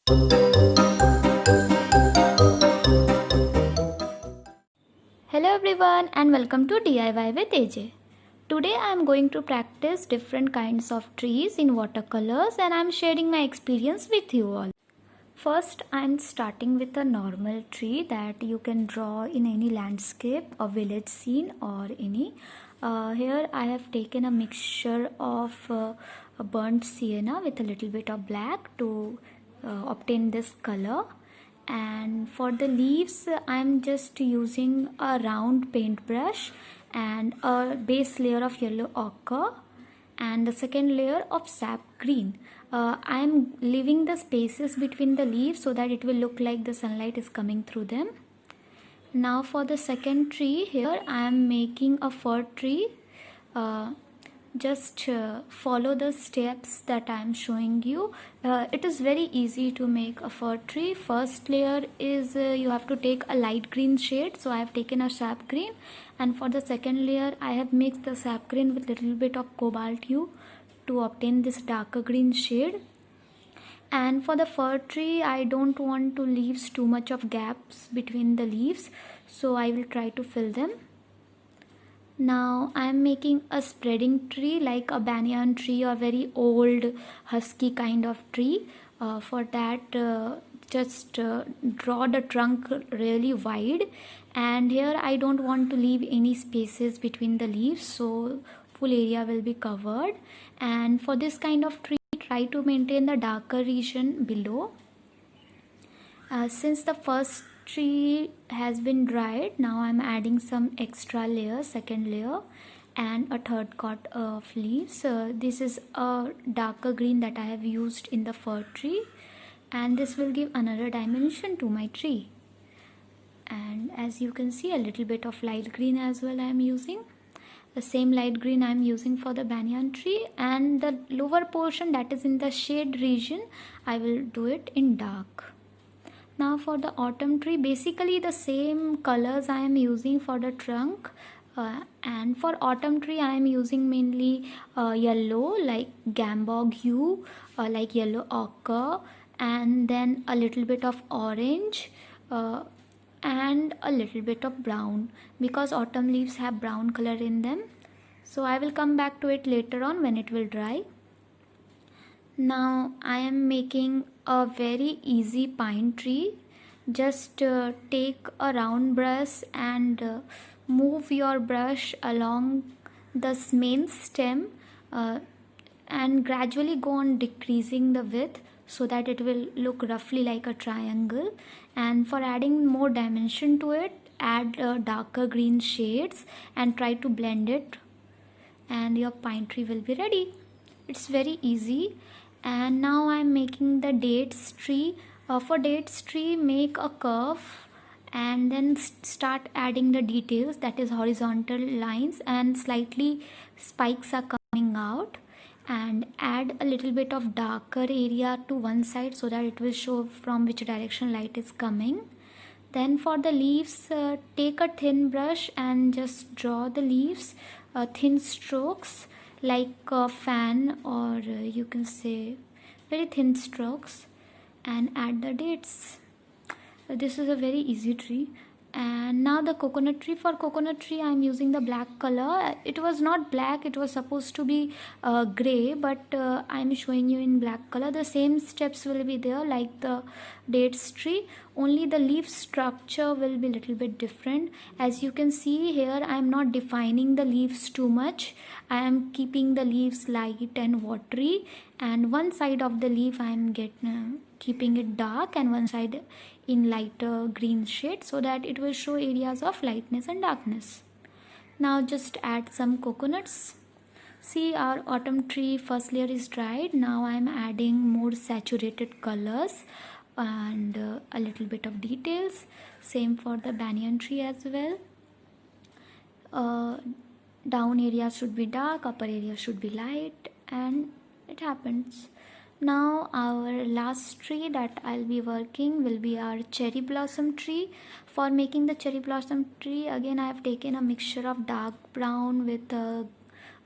Hello everyone and welcome to DIY with AJ. Today I am going to practice different kinds of trees in watercolors and I am sharing my experience with you all. First I am starting with a normal tree that you can draw in any landscape, a village scene or any. Here I have taken a mixture of a burnt sienna with a little bit of black to obtain this color. And for the leaves I'm just using a round paintbrush and a base layer of yellow ochre and the second layer of sap green. I am leaving the spaces between the leaves so that it will look like the sunlight is coming through them. Now for the second tree, here I am making a fir tree. Just follow the steps that I am showing you. It is very easy to make a fir tree. First layer is you have to take a light green shade, so I have taken a sap green, and for the second layer I have mixed the sap green with little bit of cobalt hue to obtain this darker green shade. And for the fir tree I don't want to leave too much of gaps between the leaves, so I will try to fill them. Now I am making a spreading tree like a banyan tree or very old husky kind of tree. For that just draw the trunk really wide, and here I don't want to leave any spaces between the leaves, so full area will be covered. And for this kind of tree try to maintain the darker region below. Since the first tree has been dried, now I'm adding some extra layer, second layer and a third coat of leaves. This is a darker green that I have used in the fir tree, and this will give another dimension to my tree. And as you can see, a little bit of light green as well I am using. The same light green I am using for the banyan tree, and the lower portion that is in the shade region I will do it in dark. Now for the autumn tree, basically the same colors I am using for the trunk, and for autumn tree I am using mainly yellow like gambog hue, like yellow ochre, and then a little bit of orange, and a little bit of brown, because autumn leaves have brown color in them. So I will come back to it later on when it will dry. Now I am making a very easy pine tree. Just take a round brush and move your brush along the main stem, and gradually go on decreasing the width so that it will look roughly like a triangle. And for adding more dimension to it, add darker green shades and try to blend it, and your pine tree will be ready. It's very easy. And now I'm making the dates tree. For dates tree, make a curve and then start adding the details, that is horizontal lines and slightly spikes are coming out, and add a little bit of darker area to one side so that it will show from which direction light is coming. Then for the leaves, take a thin brush and just draw the leaves, thin strokes like a fan, or you can say very thin strokes, and add the dates. This is a very easy tree. And now the coconut tree. For coconut tree I am using the black color. It was not black, it was supposed to be gray, but I am showing you in black color. The same steps will be there like the dates tree, only the leaf structure will be little bit different. As you can see here, I am not defining the leaves too much. I am keeping the leaves light and watery, and one side of the leaf I am keeping it dark and one side in lighter green shade so that it will show areas of lightness and darkness. Now just add some coconuts. See, our autumn tree first layer is dried. Now I am adding more saturated colors and a little bit of details. Same for the banyan tree as well. Down area should be dark, upper area should be light, and it happens. Now our last tree that I'll be working will be our cherry blossom tree. For making the cherry blossom tree, again I have taken a mixture of dark brown with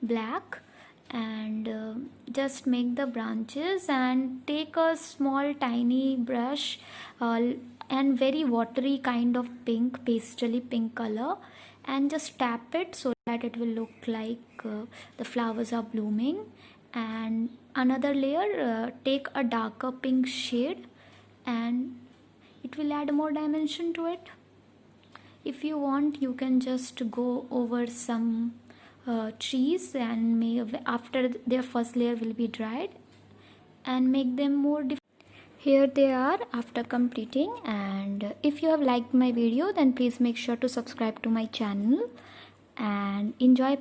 black, and just make the branches and take a small tiny brush uh, and very watery kind of pink, pastely pink color, and just tap it so that it will look like the flowers are blooming. And another layer, take a darker pink shade and it will add more dimension to it. If you want, you can just go over some trees and after their first layer will be dried, and make them more here they are after completing. And if you have liked my video, then please make sure to subscribe to my channel and enjoy